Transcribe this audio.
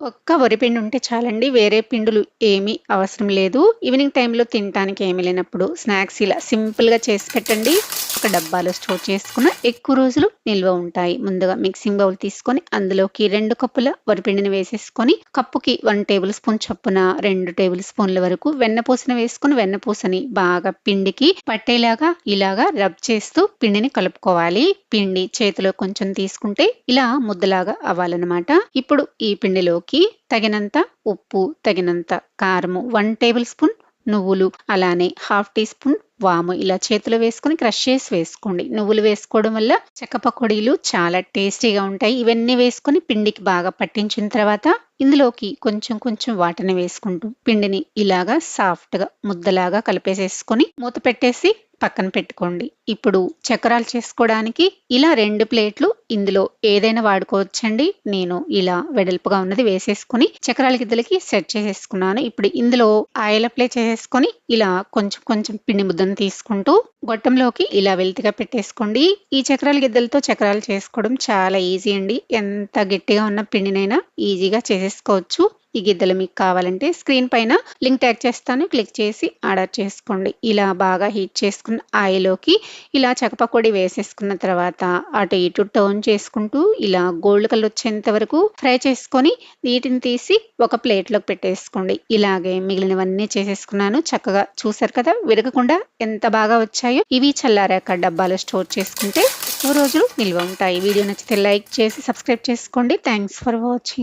ఒక్క వరిపిండి ఉంటే చాలండి. వేరే పిండులు ఏమీ అవసరం లేదు. ఈవినింగ్ టైంలో తినటానికి ఏమీ లేనప్పుడు స్నాక్స్ ఇలా సింపుల్‌గా చేసి పెట్టండి. ఒక డబ్బాలో స్టోర్ చేసుకున్న ఎక్కువ రోజులు నిల్వ ఉంటాయి. ముందుగా మిక్సింగ్ బౌల్ తీసుకొని అందులోకి 2 కప్పుల వరిపిండిని వేసేసుకొని కప్పుకి 1 టేబుల్ స్పూన్ చొప్పున 2 టేబుల్ స్పూన్ల వరకు వెన్నపూసని వేసుకొని వెన్నపూసని బాగా పిండికి పట్టేలాగా ఇలాగా రబ్ చేస్తూ పిండిని కలుపుకోవాలి. పిండి చేతిలో కొంచెం తీసుకుంటే ఇలా ముద్దలాగా అవ్వాలన్నమాట. ఇప్పుడు ఈ పిండిలోకి తగినంత ఉప్పు, తగినంత కారము, 1 టేబుల్ స్పూన్ నువ్వులు, అలానే హాఫ్ టీ స్పూన్ వాము ఇలా చేతిలో వేసుకొని క్రష్ చేసి వేసుకోండి. నువ్వులు వేసుకోవడం వల్ల చెక్క పకోడీలు చాలా టేస్టీగా ఉంటాయి. ఇవన్నీ వేసుకొని పిండికి బాగా పట్టించిన తర్వాత ఇందులోకి కొంచెం కొంచెం వాటర్‌ని వేసుకుంటూ పిండిని ఇలాగా సాఫ్ట్‌గా ముద్దలాగా కలిపేసేసుకొని మూత పెట్టేసి పక్కన పెట్టుకోండి. ఇప్పుడు చక్రాలు చేసుకోవడానికి ఇలా 2 ప్లేట్లు ఇందులో ఏదైనా వాడుకోవచ్చండి. నేను ఇలా వెడల్పుగా ఉన్నది వేసేసుకొని చక్రాల గిద్దలకి సెట్ చేసేసుకున్నాను. ఇప్పుడు ఇందులో ఆయిల్ అప్లై చేసేసుకొని ఇలా కొంచెం కొంచెం పిండి ముద్దను తీసుకుంటూ గొట్టంలోకి ఇలా వెల్తిగా పెట్టేసుకోండి. ఈ చక్రాల గిద్దలతో చక్రాలు చేసుకోవడం చాలా ఈజీ అండి. ఎంత గట్టిగా ఉన్న పిండినైనా ఈజీగా చేసేసుకోవచ్చు. ఈ గిద్దలు మీకు కావాలంటే స్క్రీన్ పైన లింక్ ట్యాగ్ చేస్తాను. క్లిక్ చేసి ఆర్డర్ చేసుకోండి. ఇలా బాగా హీట్ చేసుకున్న ఆయిల్‌లోకి ఇలా చెక్క పకోడీ వేసేసుకున్న తర్వాత అటు ఇటు టర్న్ చేసుకుంటూ ఇలా గోల్డ్ కలర్ వచ్చేంత వరకు ఫ్రై చేసుకొని వీటిని తీసి ఒక ప్లేట్‌లోకి పెట్టేసుకోండి. ఇలాగే మిగిలినవన్నీ చేసేసుకున్నాను. చక్కగా చూసారు కదా! విరగకుండా ఎంత బాగా వచ్చాయో. ఇవి చల్లారాక డబ్బాలో స్టోర్ చేసుకుంటే ఎక్కువ రోజులు నిల్వ ఉంటాయి. వీడియో నచ్చితే లైక్ చేసి సబ్స్క్రైబ్ చేసుకోండి. Thanks for watching.